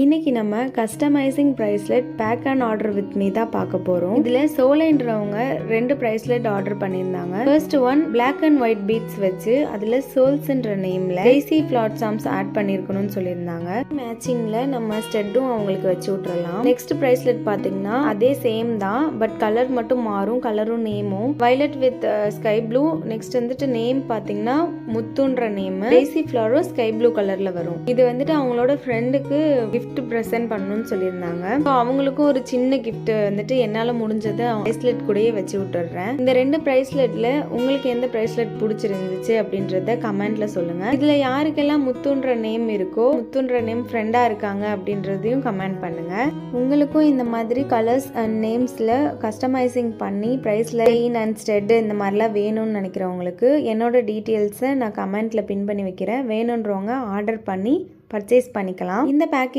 இன்னைக்கு நம்ம customising bracelet pack and order with me தான் பார்க்க போறோம். இதுல சோலைன்றவங்க 2 பிரைஸ்லெட் ஆர்டர் பண்ணியிருந்தாங்க. First one black and white beads வச்சு அதுல சோல்ஸ்ன்ற நேம்ல டெய்சி ஃபிளாட் சாம்ஸ் ஆட் பண்ணிருக்கணும்னு சொல்லியிருந்தாங்க. மேட்சிங்ல நம்ம ஸ்டெட்டும் அவங்களுக்கு வச்சு விட்டுறலாம். நெக்ஸ்ட் பிரைஸ்லெட் பாத்தீங்கன்னா அதே சேம் தான், பட் கலர் மட்டும் மாறும். கலரும் நேமும் violet with sky blue. Next வந்துட்டு நேம் பாத்தீங்கன்னா முத்துன்ற நேம். டெய்சி ஃபிளாரும் ஸ்கை ப்ளூ கலர்ல வரும். இது வந்துட்டு அவங்களோட ஃப்ரெண்டுக்கு கிஃப்ட் ப்ரெசென்ட் பண்ணணும்னு சொல்லியிருந்தாங்க. அவங்களுக்கும் ஒரு சின்ன கிஃப்ட் வந்துட்டு என்னால முடிஞ்சதை பிரைஸ்லெட் கூடயே வச்சு விட்டுறேன். இந்த 2 பிரைஸ்லெட்ல உங்களுக்கு எந்த பிரைஸ்லெட் பிடிச்சிருந்துச்சு அப்படின்றத கமெண்ட்ல சொல்லுங்க. இதுல யாருக்கெல்லாம் முத்துன்ற நேம் இருக்கோ, முத்துன்ற நேம் ஃப்ரெண்டா இருக்காங்க அப்படின்றதையும் கமெண்ட் பண்ணுங்க. உங்களுக்கும் இந்த மாதிரி கலர்ஸ் அண்ட் நேம்ஸ்ல கஸ்டமைசிங் பண்ணி பிரைஸ்ல செயின் அண்ட் ஸ்டெட் இந்த மாதிரிலாம் வேணும்னு நினைக்கிறவங்களுக்கு என்னோட டீட்டெயில்ஸை நான் கமெண்ட்ல பின் பண்ணி வைக்கிறேன். வேணுன்றவங்க ஆர்டர் பண்ணி பர்ச்சேஸ் பண்ணிக்கலாம். இந்த பேக்கிங்